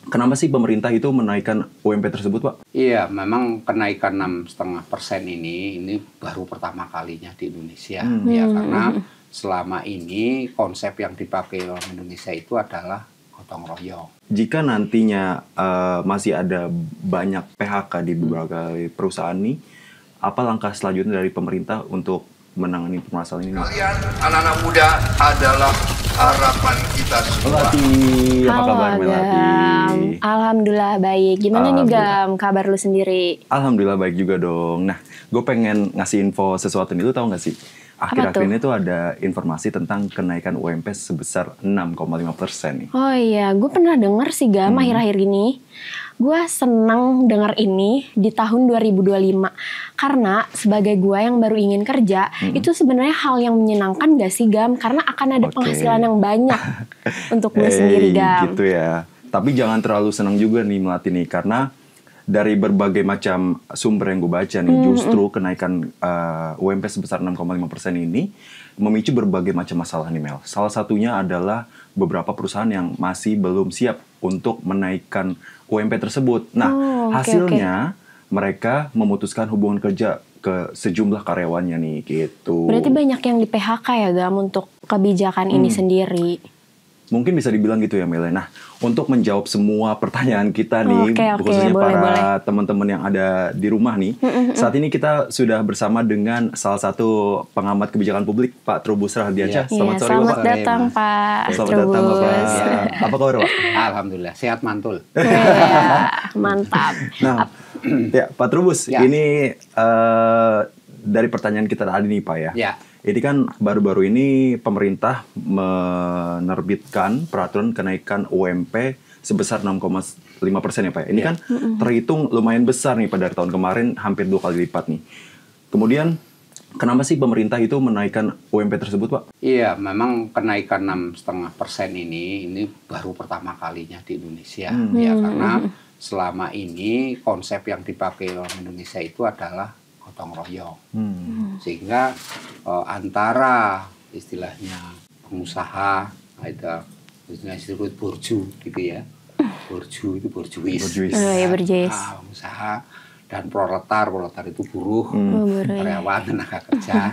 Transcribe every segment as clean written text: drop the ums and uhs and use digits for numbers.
kenapa sih pemerintah itu menaikkan UMP tersebut, Pak? Iya, memang kenaikan 6,5% ini baru pertama kalinya di Indonesia. Ya, karena selama ini konsep yang dipakai orang Indonesia itu adalah gotong royong. Jika nantinya masih ada banyak PHK di beberapa perusahaan nih, apa langkah selanjutnya dari pemerintah untuk menangani permasalahan ini? Kalian anak-anak muda adalah harapan kita semua. Melati, apa kabar Melati? Alhamdulillah baik. Gimana nih Gam, kabar lu sendiri? Alhamdulillah baik juga dong. Nah, gue pengen ngasih info sesuatu nih, lu tahu gak sih? Akhir-akhir ini tuh ada informasi tentang kenaikan UMP sebesar 6,5% nih. Oh iya, gue pernah denger sih Gam akhir-akhir ini. Gue senang denger ini di tahun 2025. Karena sebagai gue yang baru ingin kerja, itu sebenarnya hal yang menyenangkan gak sih Gam? Karena akan ada penghasilan yang banyak untuk gue sendiri Gam. Gitu ya. Tapi jangan terlalu senang juga nih Melati nih, karena dari berbagai macam sumber yang gue baca nih, justru kenaikan UMP sebesar 6,5% ini memicu berbagai macam masalah nih Mel. Salah satunya adalah beberapa perusahaan yang masih belum siap untuk menaikkan UMP tersebut. Nah, hasilnya mereka memutuskan hubungan kerja ke sejumlah karyawannya nih gitu. Berarti banyak yang di PHK ya Gam untuk kebijakan ini sendiri. Mungkin bisa dibilang gitu ya Mel. Nah, untuk menjawab semua pertanyaan kita nih, khususnya para teman-teman yang ada di rumah nih, saat ini kita sudah bersama dengan salah satu pengamat kebijakan publik, Pak Trubus Rahadiansyah. Selamat sore, Pak. Selamat datang, Pak. Selamat datang, Pak. Apa kabar, Pak? Alhamdulillah, sehat mantul. Mantap. Nah, ya Pak Trubus, ini dari pertanyaan kita tadi nih, Pak ya. Ini kan baru-baru ini pemerintah menerbitkan peraturan kenaikan UMP sebesar 6,5% ya Pak. Ini kan terhitung lumayan besar nih pada tahun kemarin, hampir 2 kali lipat nih. Kemudian kenapa sih pemerintah itu menaikkan UMP tersebut Pak? Iya, memang kenaikan 6,5% ini baru pertama kalinya di Indonesia. Ya, karena selama ini konsep yang dipakai orang Indonesia itu adalah gotong royong, sehingga antara istilahnya pengusaha, ada istilah borju gitu ya, borju itu borjuis, pengusaha dan proletar itu buruh, karyawan, tenaga kerja.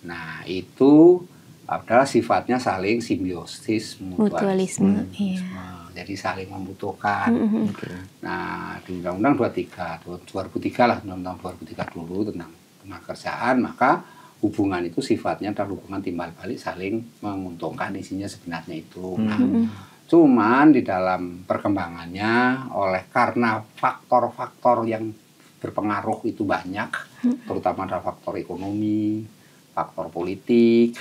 Nah itu adalah sifatnya saling simbiosis, mutualisme. Jadi saling membutuhkan. Nah, di Undang-Undang 2003 lah, Undang-Undang 2003 dulu tentang tenaga kerjaan, maka hubungan itu sifatnya adalah hubungan timbal balik saling menguntungkan, isinya sebenarnya itu. Nah, cuman di dalam perkembangannya karena faktor-faktor yang berpengaruh itu banyak, terutama adalah faktor ekonomi, faktor politik,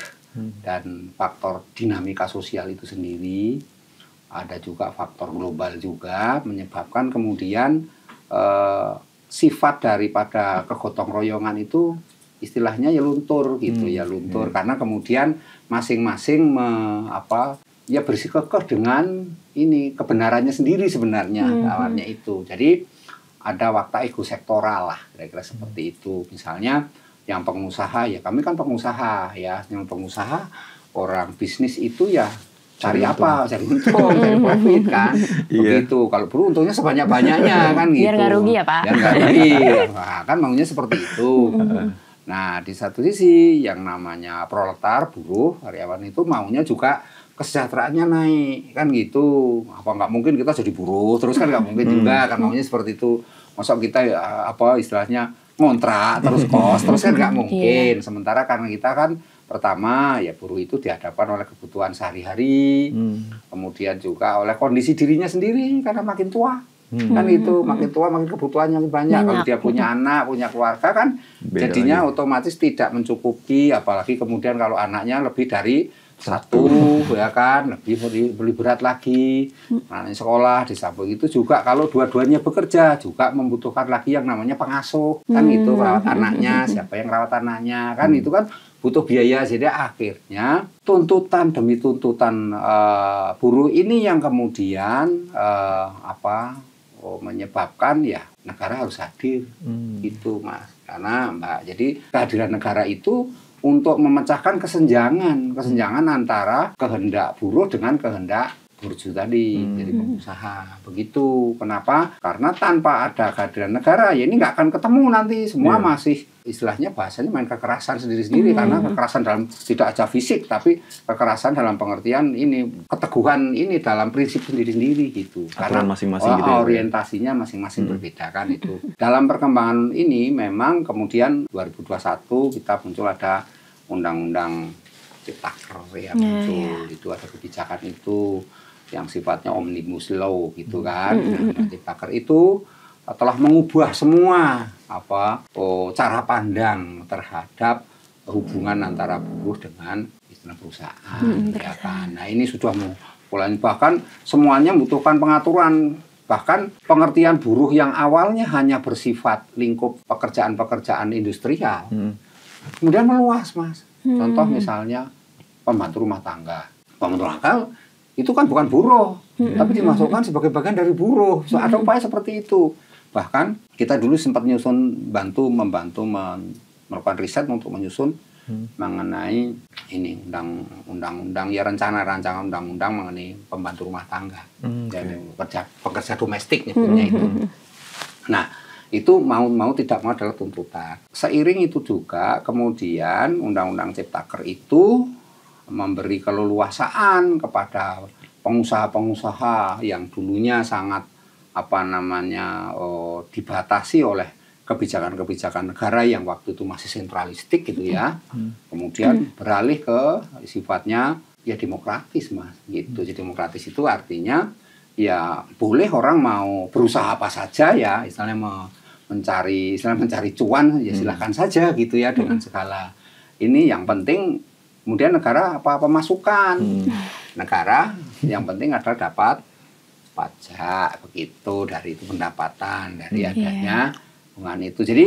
dan faktor dinamika sosial itu sendiri. Ada juga faktor global juga menyebabkan kemudian sifat daripada kegotong royongan itu istilahnya ya luntur gitu, ya luntur karena kemudian masing-masing bersikukuh dengan ini kebenarannya sendiri sebenarnya awalnya itu. Jadi ada watak ego sektoral lah kira-kira seperti itu. Misalnya yang pengusaha, ya kami kan pengusaha ya, yang pengusaha orang bisnis itu ya cari apa? Cari untung, cari profit kan. Begitu. Kalau perlu untungnya sebanyak-banyaknya kan gitu. Biar nggak rugi ya Pak? Biar nggak rugi. Nah, kan maunya seperti itu. Nah, di satu sisi yang namanya proletar, buruh, karyawan itu maunya juga kesejahteraannya naik. Kan gitu. Apa nggak mungkin kita jadi buruh? Terus kan nggak mungkin juga. Kan maunya seperti itu. Masa kita istilahnya ngontrak, terus kos, terus kan nggak mungkin. Sementara karena kita kan pertama, ya buruh itu dihadapkan oleh kebutuhan sehari-hari, kemudian juga oleh kondisi dirinya sendiri karena makin tua, kan itu makin tua makin kebutuhannya banyak. Kalau dia punya anak, punya keluarga kan, jadinya otomatis tidak mencukupi, apalagi kemudian kalau anaknya lebih dari satu, ya kan, lebih berat lagi, anaknya sekolah, di samping itu juga kalau dua-duanya bekerja juga membutuhkan lagi yang namanya pengasuh, kan itu rawat anaknya, siapa yang rawat anaknya, kan itu kan butuh biaya. Jadi akhirnya tuntutan demi tuntutan buruh ini yang kemudian menyebabkan ya negara harus hadir gitu Mas. Karena jadi kehadiran negara itu untuk memecahkan kesenjangan antara kehendak buruh dengan kehendak burju tadi, jadi pengusaha. Begitu. Kenapa? Karena tanpa ada kehadiran negara, ya ini nggak akan ketemu nanti. Semua masih istilahnya bahasanya main kekerasan sendiri-sendiri. Karena kekerasan dalam tidak aja fisik, tapi kekerasan dalam pengertian ini, keteguhan ini dalam prinsip sendiri-sendiri gitu. Aturan Karena masing-masing gitu ya, orientasinya masing-masing berbeda kan itu. Dalam perkembangan ini memang kemudian 2021 kita muncul ada undang-undang Ciptaker ya muncul. Itu ada kebijakan itu yang sifatnya omnibus law gitu kan. Undang-undang Ciptaker itu telah mengubah semua cara pandang terhadap hubungan antara buruh dengan istilah perusahaan ya kan. Nah, ini sudah mulai, bahkan semuanya membutuhkan pengaturan. Bahkan pengertian buruh yang awalnya hanya bersifat lingkup pekerjaan-pekerjaan industrial kemudian meluas, Mas. Contoh misalnya pembantu rumah tangga. Pembantu rumah tangga itu kan bukan buruh, tapi dimasukkan sebagai bagian dari buruh. So, ada upaya seperti itu. Bahkan kita dulu sempat membantu melakukan riset untuk menyusun mengenai ini undang-undang ya rancangan undang-undang mengenai pembantu rumah tangga. Dan pekerja domestik nyebutnya itu. Nah, itu mau tidak mau adalah tuntutan. Seiring itu juga kemudian Undang-Undang Ciptaker itu memberi keleluasaan kepada pengusaha-pengusaha yang dulunya sangat dibatasi oleh kebijakan-kebijakan negara yang waktu itu masih sentralistik gitu ya. Kemudian beralih ke sifatnya ya demokratis, Mas. Gitu. Jadi demokratis itu artinya ya boleh orang mau berusaha apa saja ya, istilahnya mencari cuan ya silahkan saja gitu ya dengan segala ini. Yang penting kemudian negara apa masukan negara yang penting adalah dapat pajak begitu dari itu pendapatan dari adanya hubungan itu. Jadi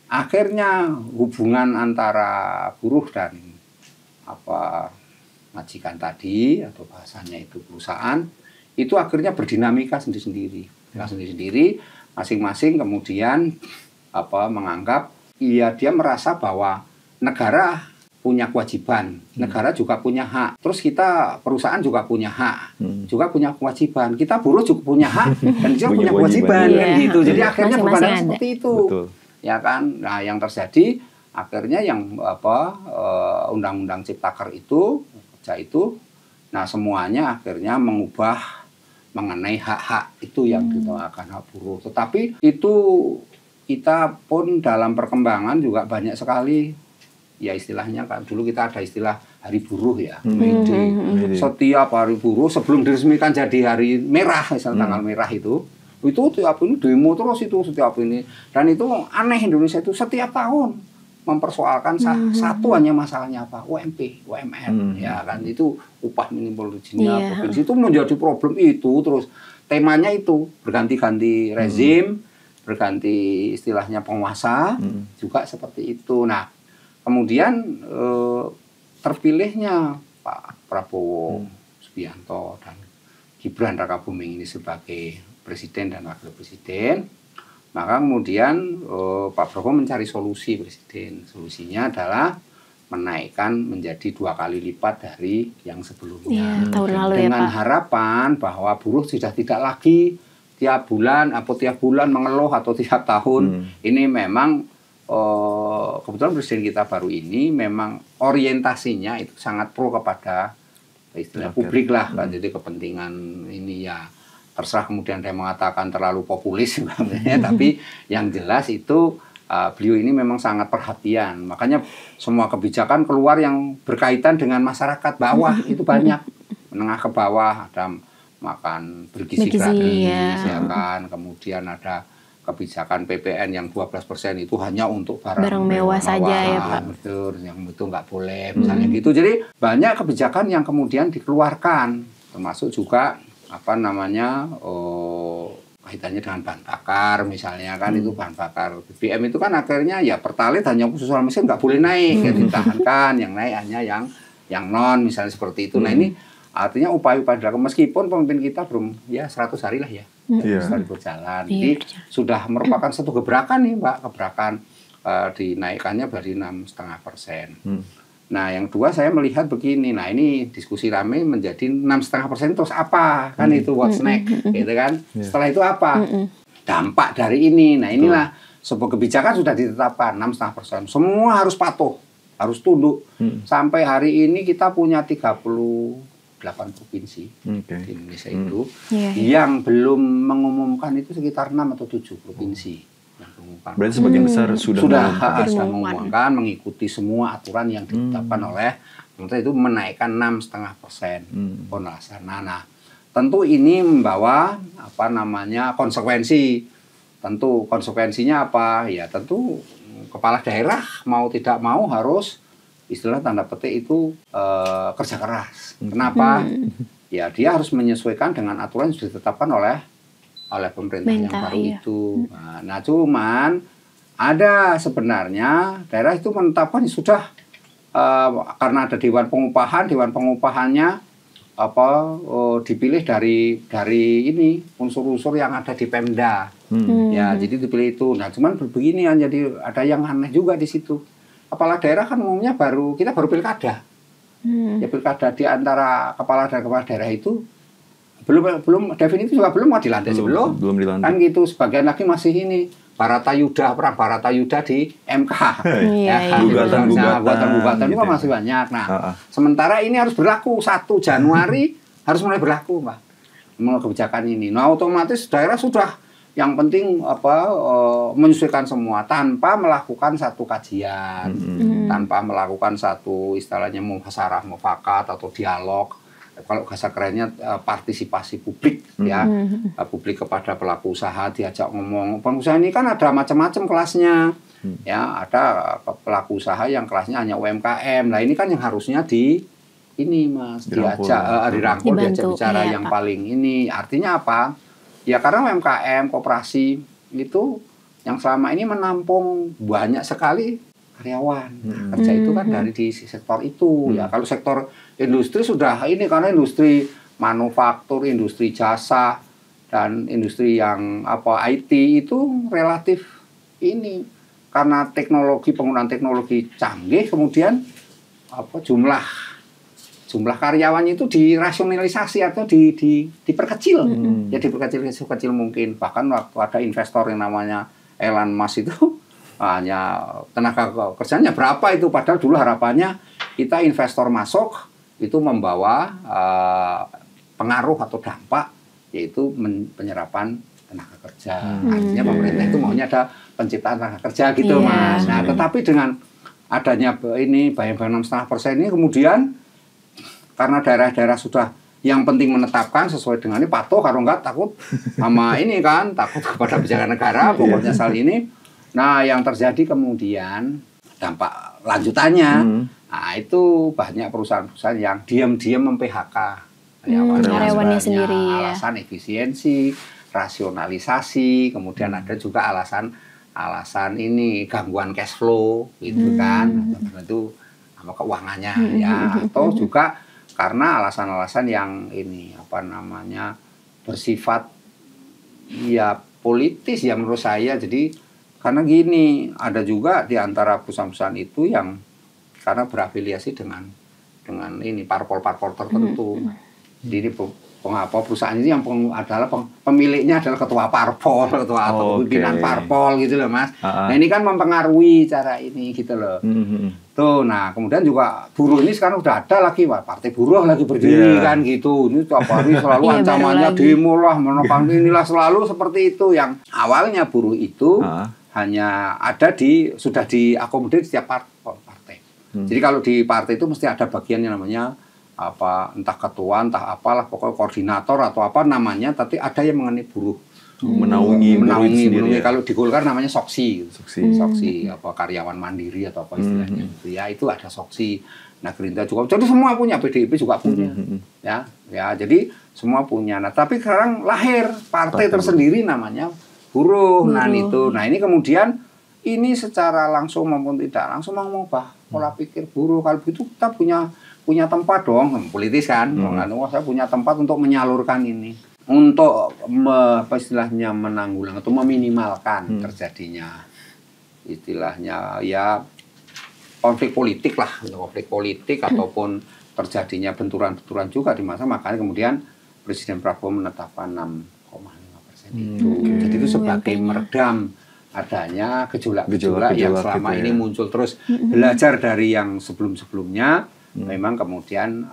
akhirnya hubungan antara buruh dan majikan tadi atau bahasanya itu perusahaan itu akhirnya berdinamika sendiri-sendiri. Masing-masing kemudian menganggap dia merasa bahwa negara punya kewajiban, negara juga punya hak. Terus kita perusahaan juga punya hak, juga punya kewajiban. Kita buruh juga punya hak dan juga punya kewajiban kan gitu. Jadi akhirnya berpandangan seperti itu. Betul. Ya kan? Nah, yang terjadi akhirnya yang Undang-Undang Ciptaker itu nah semuanya akhirnya mengubah mengenai hak-hak itu yang dinamakan hak buruh. Tetapi itu kita pun dalam perkembangan juga banyak sekali ya istilahnya kan dulu kita ada istilah hari buruh ya. Setiap hari buruh sebelum diresmikan jadi hari merah misalnya tanggal merah itu tiap ini demo terus itu setiap ini. Dan itu aneh Indonesia itu setiap tahun mempersoalkan satu hanya masalahnya UMR ya kan, itu upah minimum dunia provinsi itu menjadi problem itu. Terus temanya itu berganti-ganti rezim, berganti istilahnya penguasa juga seperti itu. Nah kemudian terpilihnya Pak Prabowo Subianto dan Gibran Rakabuming ini sebagai presiden dan wakil presiden. Maka kemudian Pak Prabowo mencari solusi presiden. Solusinya adalah menaikkan menjadi 2 kali lipat dari yang sebelumnya. Tahun lalu dengan ya, Pak. harapan bahwa buruh sudah tidak lagi tiap bulan mengeluh atau tiap tahun. Ini memang kebetulan presiden kita baru ini memang orientasinya itu sangat pro kepada istilah publik lah. Jadi kepentingan ini ya. Terserah kemudian saya mengatakan terlalu populis tapi yang jelas itu beliau ini memang sangat perhatian. Makanya semua kebijakan keluar yang berkaitan dengan masyarakat bawah itu banyak. Menengah ke bawah ada makan bergizi gratis ya kan. Kemudian ada kebijakan PPN yang 12% itu hanya untuk barang mewah saja ya Pak. Betul, yang itu nggak boleh misalnya gitu. Jadi banyak kebijakan yang kemudian dikeluarkan, termasuk juga kaitannya dengan bahan bakar misalnya kan. Itu bahan bakar BBM itu kan akhirnya ya Pertalite hanya khusus orang miskin nggak boleh naik ya ditahankan, yang naik hanya yang non misalnya seperti itu. Nah ini artinya upaya-upaya dilakukan meskipun pemimpin kita belum ya 100 hari lah ya sekali berjalan. Jadi sudah merupakan satu gebrakan nih Mbak, gebrakan dinaikkannya dari 6,5%. Nah, yang kedua saya melihat begini. Nah, ini diskusi rame menjadi 6,5% terus apa? Kan itu what's next, gitu kan? Setelah itu apa? Dampak dari ini. Nah, inilah sebuah kebijakan sudah ditetapkan 6,5%. Semua harus patuh, harus tunduk. Sampai hari ini kita punya 38 provinsi di Indonesia itu yang belum mengumumkan itu sekitar 6 atau 7 provinsi. Berarti sebagian besar sudah mengumumkan, mengikuti semua aturan yang ditetapkan oleh pemerintah, itu menaikkan 6,5% pondasi. Nah, tentu ini membawa konsekuensi. Tentu konsekuensinya apa? Ya tentu kepala daerah mau tidak mau harus istilah tanda petik itu kerja keras. Kenapa? Ya dia harus menyesuaikan dengan aturan yang sudah ditetapkan oleh pemerintah yang baru itu. Nah, cuman ada sebenarnya daerah itu menetapkan sudah karena ada dewan pengupahannya dipilih dari ini unsur-unsur yang ada di Pemda. Ya, jadi dipilih itu. Nah, cuman begini kan, jadi ada yang aneh juga di situ. Kepala daerah kan umumnya kita baru pilkada. Ya pilkada di antara kepala daerah itu belum definitif juga belum mau dilantik sebelum dilantik. Kan gitu, sebagian lagi masih ini perang Baratayuda di MK. Gugatan itu masih banyak. Nah, sementara ini harus berlaku 1 Januari harus mulai berlaku, Pak. Mulai kebijakan ini. Nah, otomatis daerah sudah yang penting menyesuaikan semua tanpa melakukan satu kajian, tanpa melakukan satu istilahnya mufakat atau dialog. Kalau bahasa kerennya partisipasi publik, ya publik kepada pelaku usaha, diajak ngomong. Pengusaha ini kan ada macam-macam kelasnya, ya ada pelaku usaha yang kelasnya hanya UMKM. Nah ini kan yang harusnya dirangkul, diajak bicara yang paling ini. Artinya apa? Ya karena UMKM, koperasi itu yang selama ini menampung banyak sekali karyawan. Kerja itu kan dari di sektor itu. Ya kalau sektor industri sudah ini, karena industri manufaktur, industri jasa dan industri yang IT itu relatif ini karena penggunaan teknologi canggih, kemudian jumlah karyawannya itu dirasionalisasi atau diperkecil. Ya diperkecil sekecil mungkin. Bahkan waktu ada investor yang namanya Elon Musk itu hanya tenaga kerjanya berapa itu, padahal dulu harapannya kita investor masuk itu membawa pengaruh atau dampak, yaitu penyerapan tenaga kerja. Artinya pemerintah itu maunya ada penciptaan tenaga kerja gitu, Mas. Nah, tetapi dengan adanya ini bayang-bayang 6,5% ini kemudian karena daerah-daerah sudah yang penting menetapkan sesuai dengan ini, patuh, kalau enggak takut sama ini kan, takut kepada kebijakan negara, pokoknya soal ini. Nah, yang terjadi kemudian dampak lanjutannya, nah itu banyak perusahaan-perusahaan yang diam-diam mem-PHK karyawannya sendiri. Alasan efisiensi, rasionalisasi, kemudian ada juga alasan ini gangguan cash flow, gitu kan, itu sama keuangannya, ya, atau juga karena alasan-alasan yang ini bersifat ya politis ya menurut saya. Jadi karena gini, ada juga di antara perusahaan-perusahaan itu yang karena berafiliasi dengan ini parpol-parpol tertentu. Jadi perusahaan ini yang adalah pemiliknya adalah ketua parpol, atau pimpinan parpol gitu loh, Mas. Nah ini kan mempengaruhi cara ini gitu loh. Tuh, nah kemudian juga buruh ini sekarang udah ada lagi, partai buruh lagi berdiri kan gitu. Ini tiap hari selalu ancamannya demo lah, menopang inilah, selalu seperti itu. Yang awalnya buruh itu hanya ada sudah diakomodir di setiap partai. Jadi kalau di partai itu mesti ada bagian yang namanya entah ketua, entah apalah, pokoknya koordinator atau apa namanya, tapi ada yang mengenai buruh. Menaungi. Kalau di Golkar namanya soksi, karyawan mandiri atau apa istilahnya gitu ya, itu ada soksi. Nah, Gerindra juga, jadi semua punya, PDIP juga punya, ya, jadi semua punya. Nah, tapi sekarang lahir partai tersendiri namanya buruh. Nah ini kemudian ini secara langsung maupun tidak langsung mengubah pola pikir buruh. Kalau begitu kita punya tempat dong, politis kan, saya punya tempat untuk menyalurkan ini, untuk istilahnya menanggulang atau meminimalkan terjadinya istilahnya ya konflik politik lah, konflik politik ataupun terjadinya benturan-benturan juga di masa, makanya kemudian Presiden Prabowo menetapkan 6,5% itu. Jadi itu sebagai meredam adanya gejolak-gejolak yang selama gitu ini muncul, terus belajar dari yang sebelum-sebelumnya. Memang kemudian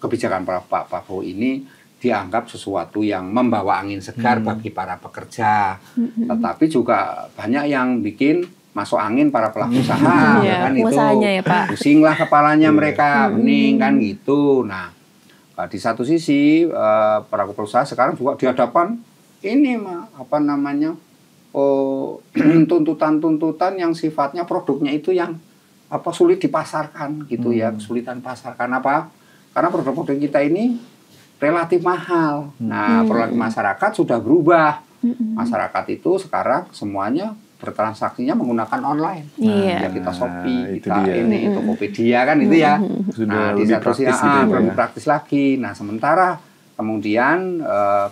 kebijakan Pak Prabowo ini dianggap sesuatu yang membawa angin segar bagi para pekerja, tetapi juga banyak yang bikin masuk angin para pelaku usaha, kan itu ya, Pak. pusinglah kepalanya mereka, bening kan gitu. Nah, di satu sisi para pengusaha sekarang juga dihadapkan ini tuntutan-tuntutan yang sifatnya produknya itu yang sulit dipasarkan gitu ya, kesulitan pasarkan apa? Karena produk-produk kita ini relatif mahal. Nah, produk masyarakat sudah berubah. Masyarakat itu sekarang semuanya bertransaksinya menggunakan online. Ya kita Shopee, kita ini Tokopedia kan itu ya. Sudah di lebih satu sisi praktis gitu lebih praktis lagi. Nah, sementara kemudian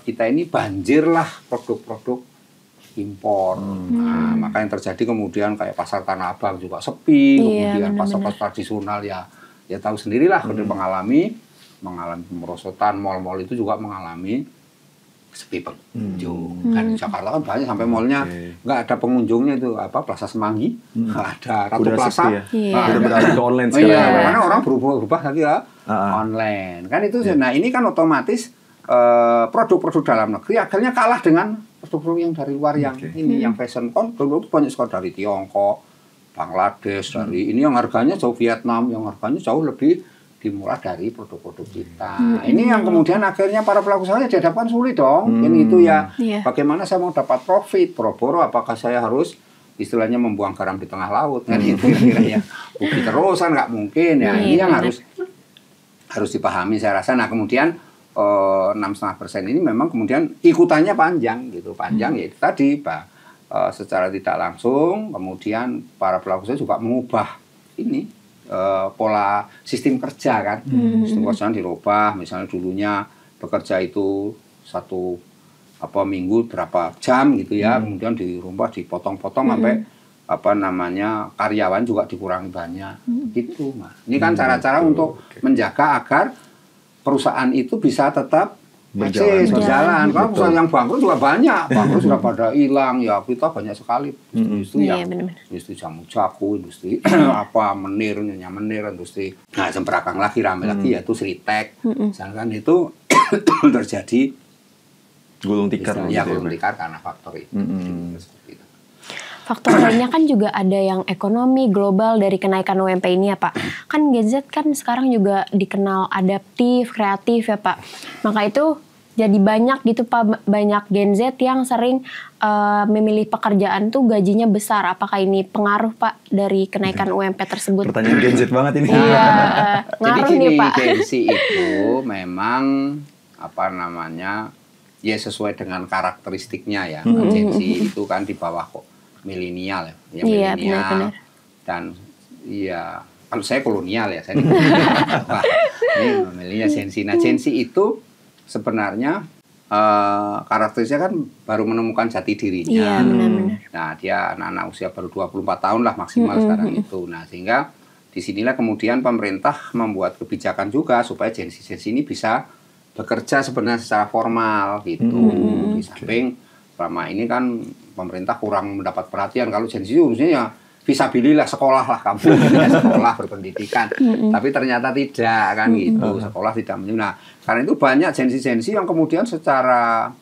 kita ini banjir lah produk-produk impor. Nah, maka yang terjadi kemudian kayak pasar Tanah Abang juga sepi, kemudian pasar-pasar tradisional ya tahu sendirilah, mengalami pemerosotan, mal-mal itu juga mengalami sepi pengunjung. Kan di Jakarta kan banyak sampai malnya nggak ada pengunjungnya itu Plaza Semanggi, nggak ada Ratu Plaza. Udah beralih ke online sekarang. Karena orang berubah lagi ya online. Kan itu. Nah, ini kan otomatis produk-produk dalam negeri akhirnya kalah dengan produk-produk yang dari luar yang ini yang fashion produk banyak sekali dari Tiongkok, Bangladesh, dari ini yang harganya jauh, Vietnam yang harganya jauh lebih dimulai dari produk-produk kita. Ini yang kemudian akhirnya para pelaku usaha dihadapkan sulit dong. Ini itu ya. Bagaimana saya mau dapat profit? Boro-boro apakah saya harus istilahnya membuang garam di tengah laut? Kan itu kira-kira ya. Rugi terusan nggak mungkin ya. Ini yang harus dipahami saya rasa. Nah, kemudian 6,5% ini memang kemudian ikutannya panjang gitu. Panjang ya itu tadi secara tidak langsung kemudian para pelaku usaha juga mengubah ini pola sistem kerja kan. Sistem kerjaan dirubah, misalnya dulunya bekerja itu satu minggu berapa jam gitu ya, kemudian dirubah, dipotong-potong sampai karyawan juga dikurangi banyak gitu. Nah, ini kan cara-cara untuk menjaga agar perusahaan itu bisa tetap berjalan. Kalau perusahaan yang bangkrut juga banyak, bangkrut sudah pada hilang ya, kita banyak sekali industri yang industri jamu jaku, industri menir, industri semperakang lagi rame lagi yaitu Sritek, misalkan itu terjadi gulung tikar karena faktor itu. Seperti itu. Faktor lainnya kan juga ada yang ekonomi global dari kenaikan UMP ini ya Pak. Kan Gen Z kan sekarang juga dikenal adaptif, kreatif ya Pak. Maka itu jadi banyak gitu Pak, banyak Gen Z yang sering memilih pekerjaan tuh gajinya besar. Apakah ini pengaruh Pak dari kenaikan UMP tersebut? Pertanyaan Gen Z banget ini. Iya, ngaruh nih Pak. Gen Z itu memang ya sesuai dengan karakteristiknya ya. Gen Z itu kan di bawah milenial ya, milenial dan iya kalau saya kolonial ya, saya ini milenial Gen Z. Nah, Gen Z itu sebenarnya karakteristiknya kan baru menemukan jati dirinya. Nah, dia anak-anak usia baru 24 tahun lah maksimal sekarang itu. Nah, sehingga disinilah kemudian pemerintah membuat kebijakan juga supaya Gen Z ini bisa bekerja sebenarnya secara formal gitu. Di samping selama ini kan pemerintah kurang mendapat perhatian. Kalau Gen Z harusnya ya visabilillah, sekolah lah kamu, sekolah berpendidikan. Tapi ternyata tidak kan gitu, sekolah tidak menyuruh. Nah, karena itu banyak Gen Z yang kemudian secara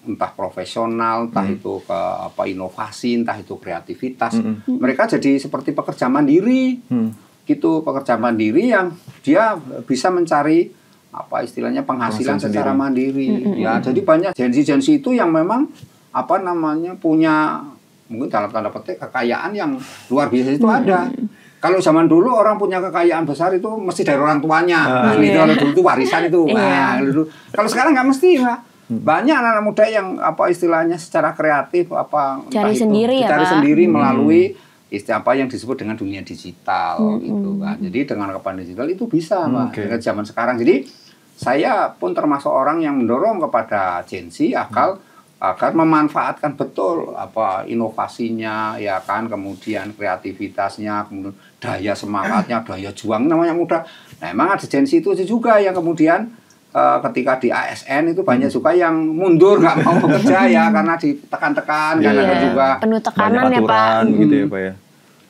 entah profesional, entah itu ke inovasi, entah itu kreativitas, mereka jadi seperti pekerja mandiri, gitu, pekerja mandiri yang dia bisa mencari istilahnya penghasilan secara mandiri. Ya, jadi banyak Gen Z itu yang memang punya mungkin dalam tanda petik kekayaan yang luar biasa itu ada. Kalau zaman dulu orang punya kekayaan besar itu mesti dari orang tuanya. Itu kalau dulu itu warisan itu. Kalau sekarang nggak mesti, Pak. Banyak anak-anak muda yang istilahnya secara kreatif cari sendiri melalui yang disebut dengan dunia digital gitu kan. Jadi dengan kepandian digital itu bisa, Pak. Dengan zaman sekarang. Jadi saya pun termasuk orang yang mendorong kepada Gen Z agar memanfaatkan betul apa inovasinya ya kan, kemudian kreativitasnya, kemudian daya semangatnya, daya juang namanya muda. Nah, emang ada Gen Z itu juga yang kemudian ketika di ASN itu banyak juga yang mundur nggak mau bekerja ya karena ditekan-tekan karena ada juga penuh tekanan ya Pak. aturan gitu ya Pak ya.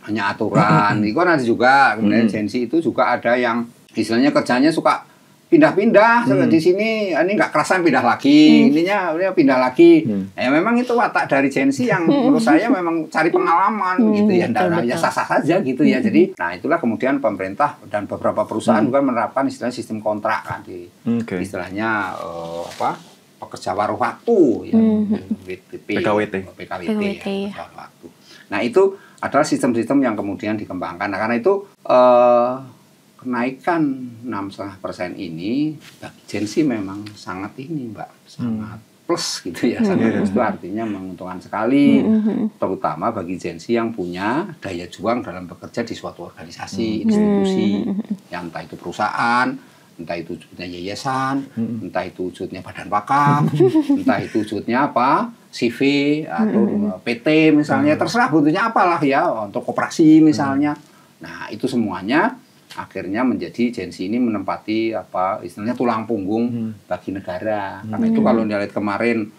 Hanya aturan. Itu kan ada juga. Kemudian Gen Z itu juga ada yang istilahnya kerjanya suka pindah-pindah di sini, ini nggak kerasan pindah lagi, ininya pindah lagi. Ya memang itu watak dari Gen Z yang menurut saya memang cari pengalaman gitu ya, ya sah-sah saja gitu ya. Jadi, nah itulah kemudian pemerintah dan beberapa perusahaan juga menerapkan istilahnya sistem kontrak kan di istilahnya apa pekerja paruh waktu, ya, PKWT ya, waktu. Nah itu adalah sistem-sistem yang kemudian dikembangkan. Nah karena itu kenaikan 6,5% ini bagi Gen Z memang sangat ini Mbak, sangat plus gitu ya. Sangat plus itu artinya menguntungkan sekali, terutama bagi Gen Z yang punya daya juang dalam bekerja di suatu organisasi, institusi, yang entah itu perusahaan, entah itu wujudnya yayasan, entah itu wujudnya badan wakaf, entah itu wujudnya apa, CV atau PT misalnya, terserah bentuknya apalah ya, untuk koperasi misalnya. Nah itu semuanya akhirnya menjadi Gen Z ini menempati apa istilahnya tulang punggung bagi negara. Karena itu kalau lihat kemarin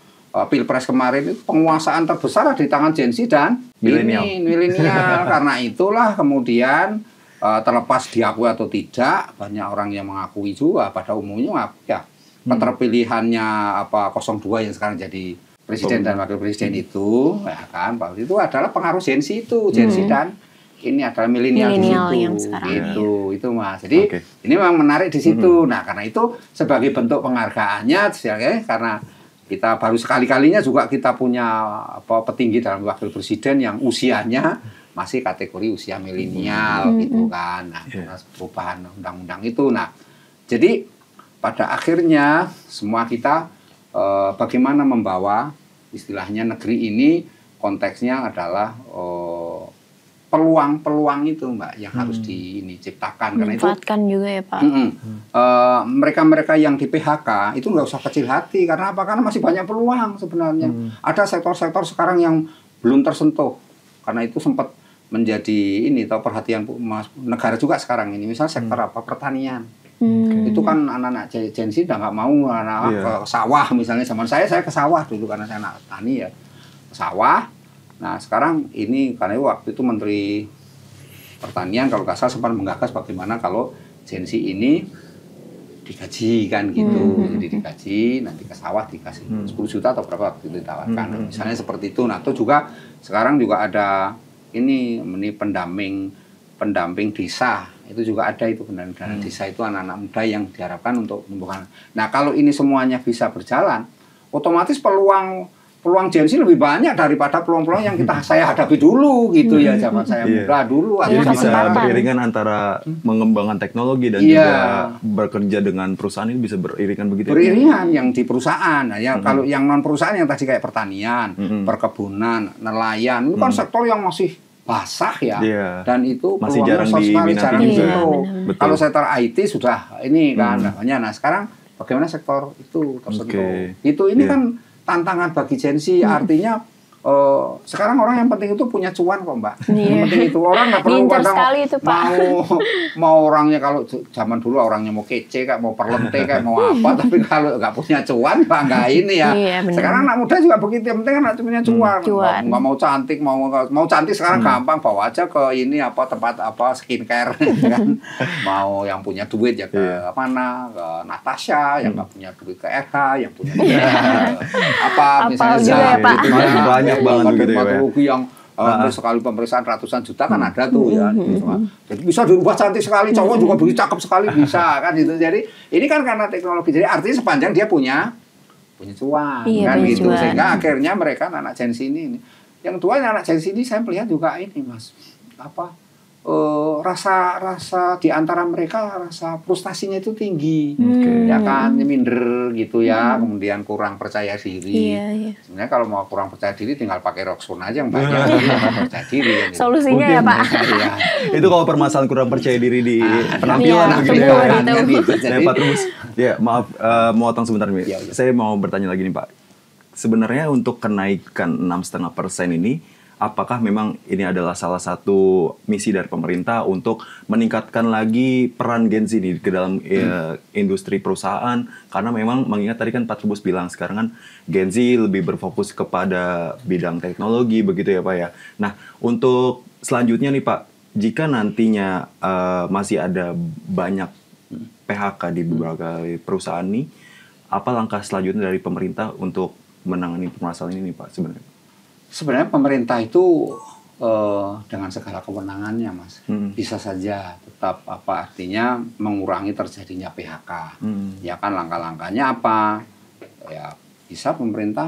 Pilpres kemarin itu penguasaan terbesar di tangan Gen Z dan milenial. Karena itulah kemudian terlepas diakui atau tidak, banyak orang yang mengakui juga pada umumnya ya keterpilihannya apa 02 yang sekarang jadi presiden dan wakil presiden itu ya kan, bahwa itu adalah pengaruh Gen Z itu, Gen Z dan ini adalah milenial yang sekarang itu Mas. Jadi ini memang menarik di situ. Nah karena itu sebagai bentuk penghargaannya karena kita baru sekali-kalinya juga kita punya apa petinggi dalam wakil presiden yang usianya masih kategori usia milenial gitu kan. Nah karena perubahan undang-undang itu. Nah jadi pada akhirnya semua kita bagaimana membawa istilahnya negeri ini konteksnya adalah peluang-peluang itu Mbak yang harus diciptakan karena itu juga ya Pak. Mereka-mereka yang di PHK itu nggak usah kecil hati karena apa? Karena masih banyak peluang sebenarnya. Ada sektor-sektor sekarang yang belum tersentuh karena itu sempat menjadi ini tahu perhatian negara juga sekarang ini. Misalnya sektor apa pertanian. Itu kan anak-anak Gen Z udah nggak mau anak ke sawah misalnya. Zaman saya ke sawah dulu karena saya anak tani ya ke sawah. Nah sekarang ini karena waktu itu Menteri Pertanian kalau nggak salah sempat menggagas bagaimana kalau Gen Z ini digaji kan gitu, jadi digaji nanti ke sawah dikasih 10 juta atau berapa waktu itu ditawarkan, misalnya seperti itu. Nah itu juga sekarang juga ada ini pendamping desa itu juga ada itu pendamping desa itu anak-anak muda yang diharapkan untuk menumbuhkan. Nah kalau ini semuanya bisa berjalan, otomatis peluang Gen Z lebih banyak daripada peluang-peluang yang saya hadapi dulu gitu ya zaman saya muda dulu. Jadi bisa beriringan antara mengembangkan teknologi dan juga bekerja dengan perusahaan ini bisa beriringan begitu. Beriringan yang di perusahaan. Nah, ya kalau yang non perusahaan yang tadi kayak pertanian, perkebunan, nelayan itu kan sektor yang masih basah ya, dan itu masih jarang diminati juga. Kalau sektor IT sudah ini kan namanya. Nah sekarang bagaimana sektor itu tersentuh? Itu ini kan tantangan bagi Gen Z, artinya sekarang orang yang penting itu punya cuan kok Mbak. Yang penting itu orang nggak perlu mau orangnya kalau zaman dulu orangnya mau kece kayak mau perlente kayak mau apa, tapi kalau nggak punya cuan nggak ini ya. Sekarang anak muda juga begitu, yang penting anak punya cuan. Nggak mau cantik, mau cantik sekarang gampang, bawa aja ke ini apa tempat apa skincare kan. Mau yang punya duit ya ke mana, ke Natasha, yang nggak punya duit ke RH, yang punya duit apa misalnya banyak banget gitu ya. Yang sekali pemeriksaan ratusan juta kan ada tuh ya. Jadi bisa dirubah cantik sekali, cowok juga begitu cakep sekali bisa kan gitu. Jadi ini kan karena teknologi. Jadi artinya sepanjang dia punya cuan kan gitu. Sehingga akhirnya mereka anak Gen Z ini. Yang tua anak Gen Z ini saya melihat juga ini Mas. Rasa di antara mereka rasa frustasinya itu tinggi, ya kan, minder gitu ya, kemudian kurang percaya diri. Sebenarnya kalau mau kurang percaya diri tinggal pakai Roxone aja yang banyak percaya diri. Ya, gitu. Solusinya ya Pak. Itu kalau permasalahan kurang percaya diri di penampilan begitu ya. Pak Trubus, ya maaf mau potong sebentar nih. Saya mau bertanya lagi nih Pak. sebenarnya untuk kenaikan 6,5% ini, apakah memang ini adalah salah satu misi dari pemerintah untuk meningkatkan lagi peran Gen Z ini ke dalam industri perusahaan? Karena memang mengingat tadi kan Pak Trubus bilang sekarang kan Gen Z lebih berfokus kepada bidang teknologi begitu ya Pak ya. Nah untuk selanjutnya nih Pak, jika nantinya masih ada banyak PHK di beberapa perusahaan nih, apa langkah selanjutnya dari pemerintah untuk menangani permasalahan ini Pak sebenarnya? Sebenarnya pemerintah itu dengan segala kewenangannya, Mas, bisa saja tetap artinya mengurangi terjadinya PHK. Ya kan langkah-langkahnya apa? Ya bisa pemerintah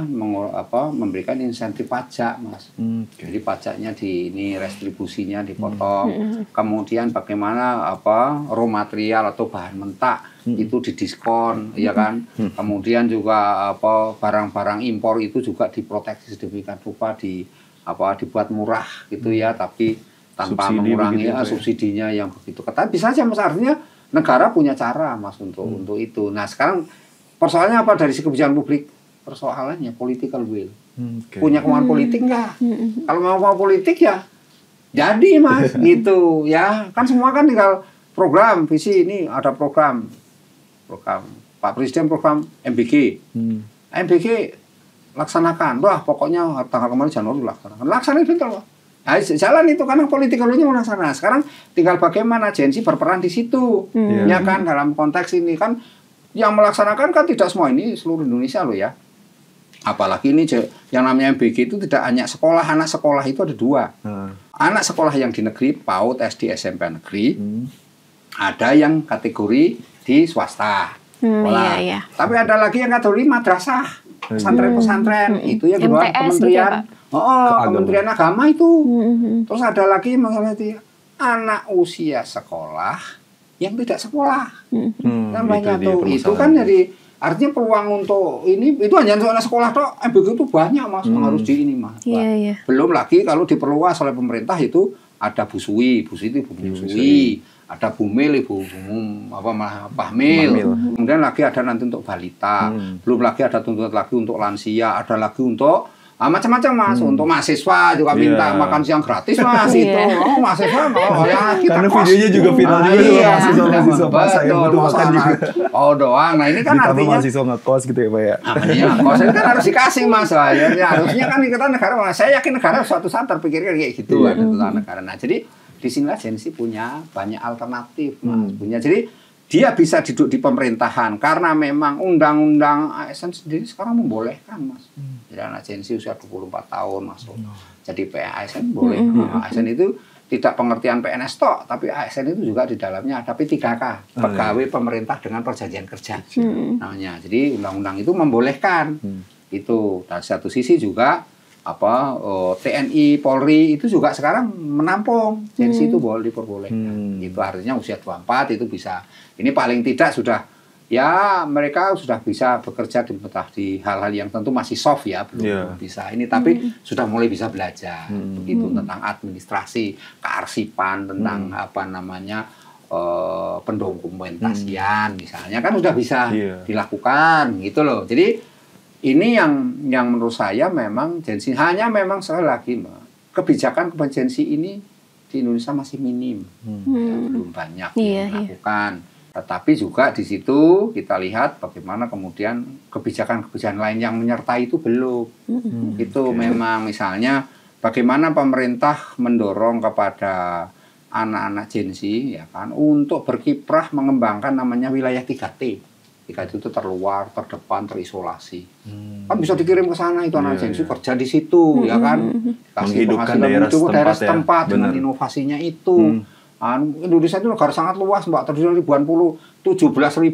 memberikan insentif pajak, Mas. Jadi pajaknya ini restribusinya dipotong. Kemudian bagaimana raw material atau bahan mentah itu didiskon, ya kan. Kemudian juga barang-barang impor itu juga diproteksi sedemikian rupa dibuat murah gitu ya, tapi tanpa mengurangi subsidinya yang begitu ketat. Bisa saja, Mas, artinya negara punya cara, Mas, untuk itu. Nah, sekarang persoalannya apa dari si kebijakan publik? Persoalannya political will. Punya kemauan politik nggak? Kalau mau politik ya jadi, Mas, gitu ya. Kan semua kan tinggal program, visi, ini ada program Pak Presiden, program MBG. MBG laksanakan. Wah, pokoknya tanggal kemarin Januari laksanakan itu loh. Nah, jalan itu karena political will-nya melaksanakan. Sekarang tinggal bagaimana Gen Z berperan di situ. Ya kan, dalam konteks ini kan yang melaksanakan kan tidak semua, ini seluruh Indonesia loh ya. Apalagi ini yang namanya MBG itu tidak hanya sekolah, anak sekolah itu ada 2. Anak sekolah yang di negeri, PAUD, SD, SMP negeri, ada yang kategori di swasta. Iya. Tapi ada lagi yang kategori madrasah, pesantren-pesantren, itu yang kedua Kementerian, gitu ya, Kementerian Agama itu. Terus ada lagi misalnya anak usia sekolah yang tidak sekolah. Namanya itu kan jadi artinya peluang untuk ini itu hanya untuk anak sekolah toh, begitu banyak, Mas, yang harus di ini, Mas. Iya. Belum lagi kalau diperluas oleh pemerintah itu ada Bu Suwi, Bu Siti, Bu Suwi, ada Bu Mil, Ibu Pahmil. Kemudian lagi ada nanti untuk balita, belum lagi ada tuntutan lagi untuk lansia, ada lagi untuk macam-macam, Mas. Untuk mahasiswa juga minta makan siang gratis, Mas. Itu mahasiswa ya kita karena videonya juga viral juga mahasiswa masa yang butuh makan juga. Doang. Nah, ini kan artinya mahasiswa ngekos gitu ya Pak ya. Kos ini kan harus dikasih, Mas. Ya, harusnya kan kita negara, saya yakin negara suatu saat terpikirkan kayak gitu ada tuntutan negara. Nah, jadi di sinilah Gen Z punya banyak alternatif, Mas. Jadi dia bisa duduk di pemerintahan karena memang undang-undang ASN sendiri sekarang membolehkan, Mas. Jadi anak Gen Z usia 24 tahun masuk. Jadi ASN boleh. ASN itu tidak pengertian PNS tok, tapi ASN itu juga di dalamnya ada P3K, pegawai pemerintah dengan perjanjian kerja namanya. Jadi undang-undang itu membolehkan. Itu dari satu sisi juga TNI, Polri itu juga sekarang menampung Gen Z itu boleh diperbolehkan. Itu artinya usia 24 itu bisa. Ini paling tidak sudah ya mereka sudah bisa bekerja di hal-hal yang tentu masih soft ya, belum bisa ini, tapi sudah mulai bisa belajar begitu tentang administrasi, kearsipan, tentang pendokumentasian misalnya kan sudah bisa dilakukan gitu loh. Jadi ini yang menurut saya memang Gen Z hanya memang sekali lagi, Mbak, kebijakan Gen Z ini di Indonesia masih minim, ya, belum banyak yang dilakukan. Tetapi juga di situ kita lihat bagaimana kemudian kebijakan-kebijakan lain yang menyertai itu belum. Itu memang misalnya bagaimana pemerintah mendorong kepada anak-anak Gen Z ya kan untuk berkiprah mengembangkan namanya wilayah 3T. 3T itu terluar, terdepan, terisolasi. Kan bisa dikirim ke sana itu anak Gen Z kerja di situ ya kan. Kasih penghasilan untuk daerah setempat dengan inovasinya itu. Indonesia itu negara sangat luas, Mbak, terdiri ribuan pulau, 17.580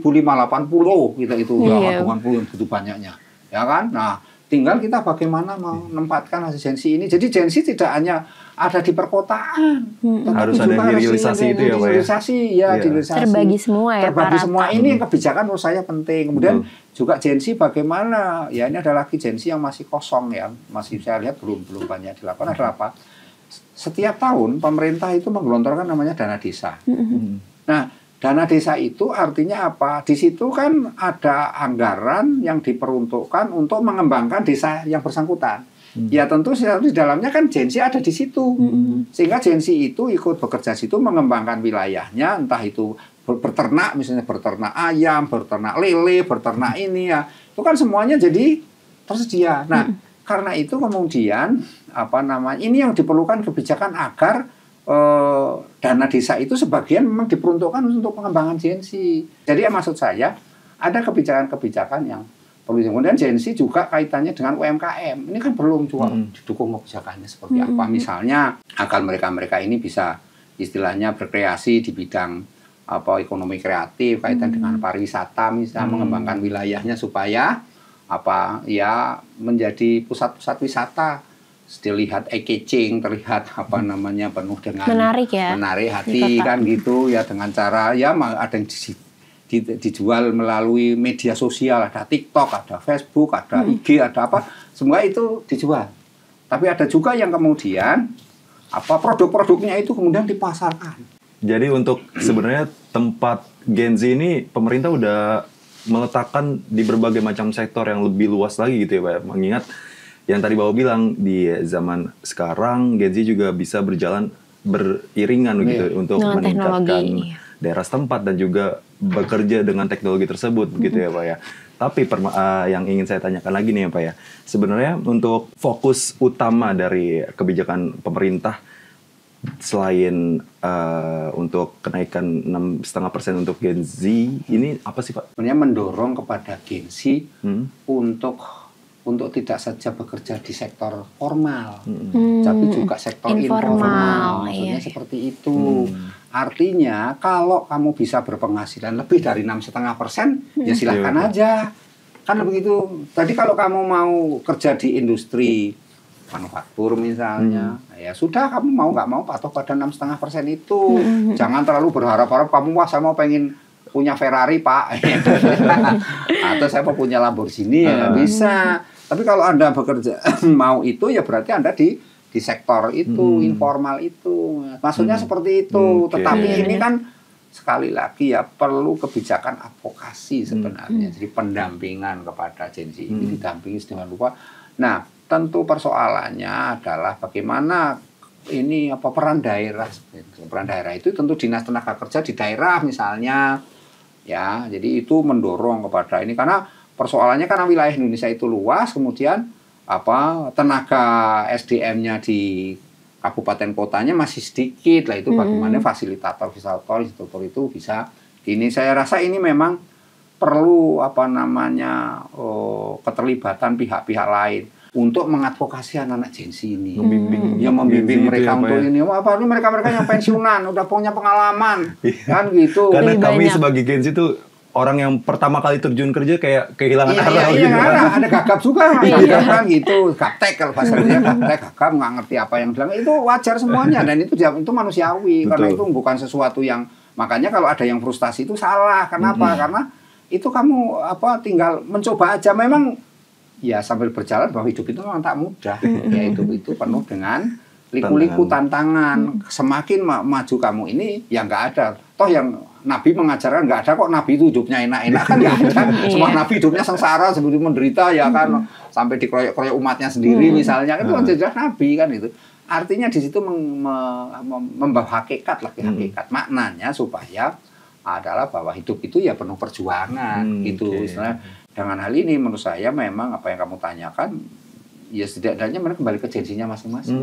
gitu itu ya, ribuan pulau yang begitu banyaknya, ya kan? Nah, tinggal kita bagaimana menempatkan hasil Gen Z ini. Jadi Gen Z tidak hanya ada di perkotaan, harus ada hilirisasi itu ya, Pak ya. Terbagi semua ya. Terbagi semua ini kebijakan menurut saya penting. Kemudian juga Gen Z bagaimana? Ya ini ada lagi Gen Z yang masih kosong ya, masih saya lihat belum banyak dilakukan. Ada apa? Setiap tahun pemerintah itu menggelontorkan namanya dana desa. Nah, Dana desa itu artinya apa? Di situ kan ada anggaran yang diperuntukkan untuk mengembangkan desa yang bersangkutan. Ya tentu di dalamnya kan Gensi ada di situ. Sehingga Gensi itu ikut bekerja situ mengembangkan wilayahnya, entah itu berternak, misalnya berternak ayam, berternak lele, berternak ini ya. Itu kan semuanya jadi tersedia. Nah, karena itu kemudian ini yang diperlukan kebijakan agar dana desa itu sebagian memang diperuntukkan untuk pengembangan Gensi. Jadi maksud saya ada kebijakan-kebijakan yang perlu. Kemudian Gensi juga kaitannya dengan UMKM. Ini kan belum juga didukung kebijakannya seperti apa. Misalnya agar mereka ini bisa istilahnya berkreasi di bidang ekonomi kreatif kaitan dengan pariwisata, misalnya mengembangkan wilayahnya supaya menjadi pusat-pusat wisata. Dilihat eye-catching, terlihat penuh dengan menarik hati kan gitu ya, dengan cara ada yang dijual melalui media sosial, ada TikTok, ada Facebook, ada IG, ada semua itu dijual. Tapi ada juga yang kemudian produk-produknya itu kemudian dipasarkan. Jadi untuk sebenarnya tempat Gensi ini pemerintah udah meletakkan di berbagai macam sektor yang lebih luas lagi gitu ya Pak. Mengingat yang tadi Bapak bilang di zaman sekarang Gensi juga bisa berjalan beriringan gitu untuk meningkatkan daerah setempat dan juga bekerja dengan teknologi tersebut begitu ya Pak ya. Tapi yang ingin saya tanyakan lagi nih ya Pak ya. Sebenarnya untuk fokus utama dari kebijakan pemerintah selain untuk kenaikan 6,5% untuk Gensi ini apa sih Pak? Sebenarnya mendorong kepada Gensi untuk tidak saja bekerja di sektor formal, tapi juga sektor informal. Maksudnya seperti itu. Artinya kalau kamu bisa berpenghasilan lebih dari 6,5%, ya silahkan aja. Kan begitu. Tadi kalau kamu mau kerja di industri manufaktur misalnya, ya sudah kamu mau nggak mau patok pada 6,5% itu. Jangan terlalu berharap-harap kamu saya mau pengen punya Ferrari Pak, atau saya mau punya Lamborghini ya bisa. Tapi kalau Anda bekerja mau itu ya berarti Anda di sektor itu, informal itu. Maksudnya seperti itu. Tetapi ini kan sekali lagi ya perlu kebijakan advokasi sebenarnya. Jadi pendampingan kepada Gensi ini didampingi sedemikian rupa. Nah, tentu persoalannya adalah bagaimana ini peran daerah. Peran daerah itu tentu dinas tenaga kerja di daerah misalnya. Ya, jadi itu mendorong kepada ini karena persoalannya karena wilayah Indonesia itu luas, kemudian tenaga SDM-nya di kabupaten kotanya masih sedikit lah, itu bagaimana fasilitator instruktur itu bisa ini. Saya rasa ini memang perlu keterlibatan pihak-pihak lain untuk mengadvokasi anak-anak Gensi ini, membimbing mereka untuk ini. Ini mereka yang pensiunan udah punya pengalaman kan gitu. Karena kami sebagai Gensi itu orang yang pertama kali terjun kerja kayak kehilangan arah gitu. Ada gagap juga kan gitu. Gaptek kalau bahasanya gagap nggak ngerti apa yang bilang. Itu wajar semuanya dan itu manusiawi. Betul. Karena itu bukan sesuatu yang makanya kalau ada yang frustasi itu salah. Kenapa? Karena itu kamu tinggal mencoba aja. Memang ya sambil berjalan bahwa hidup itu memang tak mudah. Ya itu penuh dengan liku-liku tantangan. Semakin maju kamu ini ya nggak ada. Toh yang Nabi mengajarkan nggak ada kok Nabi itu hidupnya enak-enak kan nggak ada. Semua Nabi hidupnya sengsara sebelum menderita ya kan sampai dikeroyok-keroyok umatnya sendiri misalnya itu kan jelas Nabi kan itu. Artinya di situ membawa hakikat hakikat maknanya supaya adalah bahwa hidup itu ya penuh perjuangan gitu. Misalnya dengan hal ini menurut saya memang apa yang kamu tanyakan ya setidaknya mereka kembali ke Gensinya masing-masing.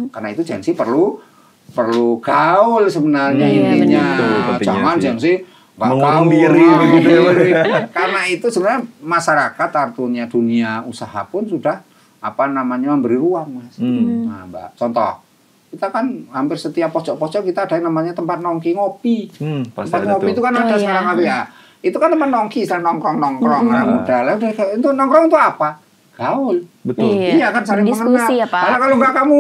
Karena itu Gensi perlu gaul sebenarnya intinya. Jangan Gensi mengurung diri begitu. Karena itu sebenarnya masyarakat artinya dunia usaha pun sudah memberi ruang Mas. Nah, Mbak, contoh kita kan hampir setiap pojok-pojok kita ada yang namanya tempat nongki ngopi. Tempat ngopi itu kan ada sekarang ya. Itu kan tempat nongki, nongkrong anak muda. Lalu itu nongkrong itu apa? Gaul. Betul. Iya kan saling mengenal. Ya, Pak. Karena kalau enggak kamu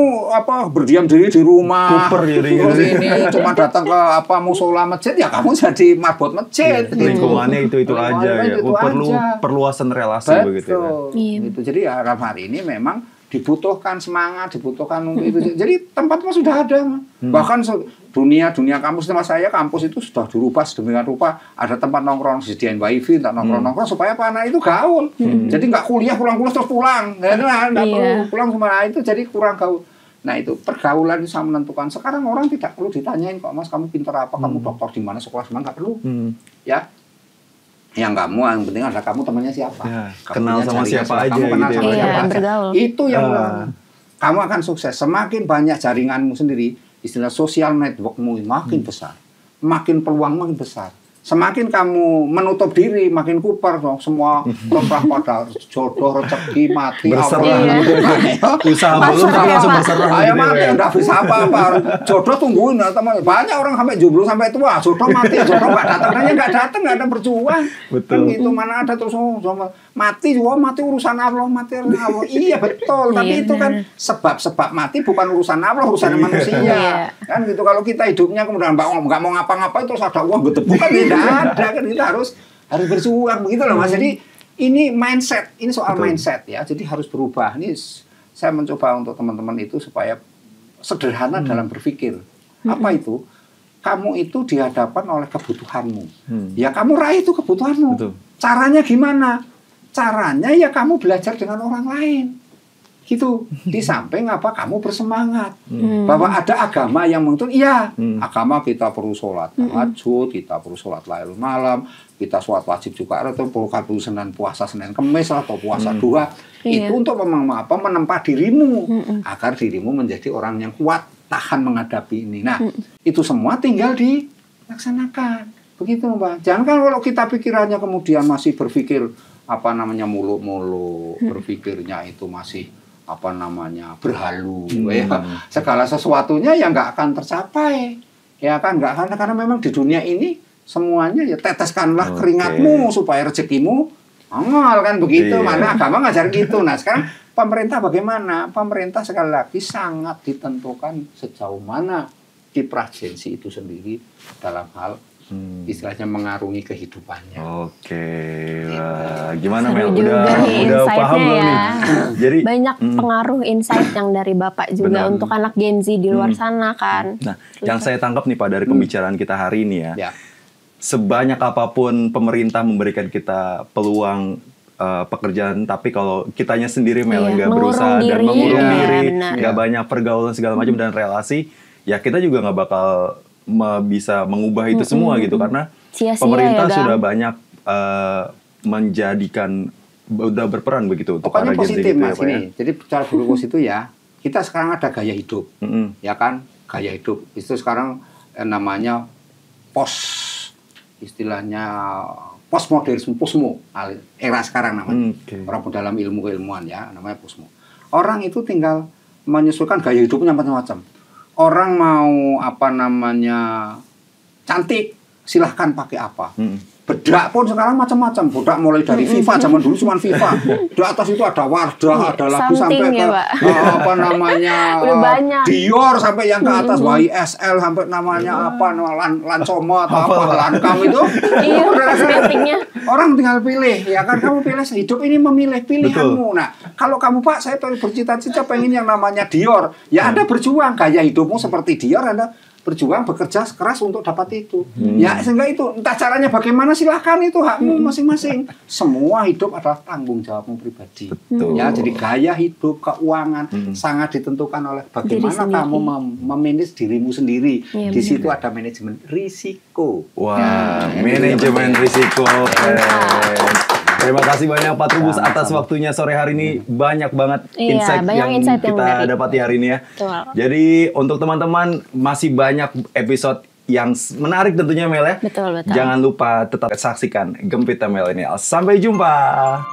berdiam diri di rumah, terus ini cuma datang ke musola masjid ya kamu jadi marbot masjid. Lingkungannya itu aja ya. Perlu perluasan relasi begitu ya. Itu jadi ya dalam hari ini memang dibutuhkan semangat, dibutuhkan untuk itu. Jadi tempatnya sudah ada. Bahkan dunia kampus tempat saya, kampus itu sudah dirubah sedemikian rupa. Ada tempat nongkrong, disediain wifi, tak nongkrong supaya apa anak itu gaul. Jadi nggak kuliah pulang terus pulang. Nggak perlu pulang semua itu jadi kurang gaul. Nah itu pergaulan itu sangat menentukan. Sekarang orang tidak perlu ditanyain kok, Mas kamu pintar apa, kamu dokter di mana, sekolah di mana, nggak perlu. Ya. Yang kamu, yang penting ada kamu temannya siapa. Ya, kamu kenal sama siapa aja kamu kenal gitu sama ya. siapa aja. Bergaul. Itu yang kamu akan sukses. Semakin banyak jaringanmu sendiri, istilah social networkmu makin besar. Makin peluang makin besar. Semakin kamu menutup diri, makin kupar dong. Semua terserah pada jodoh, rezeki, mati, berserah. Usaha belum tapi langsung berserah. Ayo mati, udah bisa apa-apa. Jodoh tungguin, teman. Banyak orang sampai jomblo sampai tua, jodoh mati, jodoh nggak datang, nggak ada berjuang. Betul. Kan gitu, mana ada terus mati urusan Allah, mati urusan Allah. Iya betul, tapi itu kan sebab mati bukan urusan Allah, urusan manusia. Kan gitu, kalau kita hidupnya kemudian nggak mau ngapa-ngapain terus ada uang gede, bukan tidak ada kan, kita harus berjuang begitu loh Mas. Jadi ini mindset, ini soal mindset ya. Jadi harus berubah. Ini saya mencoba untuk teman-teman itu supaya sederhana dalam berpikir. Apa itu? Kamu itu dihadapkan oleh kebutuhanmu. Ya kamu raih itu kebutuhanmu. Betul. Caranya gimana? Caranya ya kamu belajar dengan orang lain. Gitu. Di samping apa kamu bersemangat. Bahwa ada agama yang menuntut, iya, agama kita perlu sholat tahajud, kita perlu sholat lailul malam, kita sholat wajib juga, atau perlu Senin puasa Senin Kemis atau puasa 2. Itu untuk menempa dirimu agar dirimu menjadi orang yang kuat tahan menghadapi ini. Nah, itu semua tinggal dilaksanakan. Begitu, Mbak. Jangan kalau kita pikirannya kemudian masih berpikir muluk-muluk, berpikirnya itu masih berhalu, ya. Segala sesuatunya ya nggak akan tercapai, ya kan, nggak akan, karena memang di dunia ini semuanya ya teteskanlah keringatmu supaya rezekimu angal kan begitu. Mana agama ngajar gitu. Nah sekarang pemerintah bagaimana? Pemerintah sekali lagi sangat ditentukan sejauh mana kiprah-agensi itu sendiri dalam hal istilahnya mengarungi kehidupannya. Oke, wah, gimana Mel? Udah paham belum nih? Jadi banyak pengaruh insight yang dari Bapak juga untuk anak Gen Z di luar sana kan. Nah, yang saya tangkap nih Pak dari pembicaraan kita hari ini ya. Sebanyak apapun pemerintah memberikan kita peluang pekerjaan, tapi kalau kitanya sendiri Mel nggak berusaha dan mengurung diri, nggak banyak pergaulan segala macam dan relasi, ya kita juga nggak bakal bisa mengubah itu semua gitu, karena pemerintah sudah banyak menjadikan, udah berperan begitu untuk para Gen Z gitu Mas, ya, Pak, ya. Jadi cara berfokus itu ya, kita sekarang ada gaya hidup, ya kan, gaya hidup itu sekarang namanya istilahnya postmodernisme, posmo, era sekarang namanya. Orang dalam ilmu keilmuan ya, namanya posmo. Orang itu tinggal menyesuaikan gaya hidupnya macam-macam. Orang mau cantik, silahkan pakai apa. Bedak pun sekarang macam-macam. Bedak mulai dari FIFA, zaman dulu cuma FIFA. Di atas itu ada Wardah, ada lagi sampai ke Dior, sampai yang ke atas YSL, sampai namanya Lancome atau Lancome itu. Orang tinggal pilih, ya kan, kamu pilih, hidup ini memilih pilihanmu. Nah, kalau kamu Pak, saya bercita-cita pengen yang namanya Dior, ya Anda berjuang, gaya hidupmu seperti Dior, Anda berjuang, bekerja keras untuk dapat itu. Ya, sehingga itu, entah caranya bagaimana, silahkan, itu hakmu masing-masing. Semua hidup adalah tanggung jawabmu pribadi. Ya, jadi gaya hidup, keuangan sangat ditentukan oleh bagaimana kamu memanage dirimu sendiri. Di situ ada manajemen risiko. Wah, manajemen risiko. Terima kasih banyak Pak Trubus atas waktunya sore hari ini. Banyak banget insight yang kita dapati hari ini ya. Jadi untuk teman-teman masih banyak episode yang menarik tentunya Mel ya. Betul. Jangan lupa tetap saksikan Gempita Milenial. Sampai jumpa.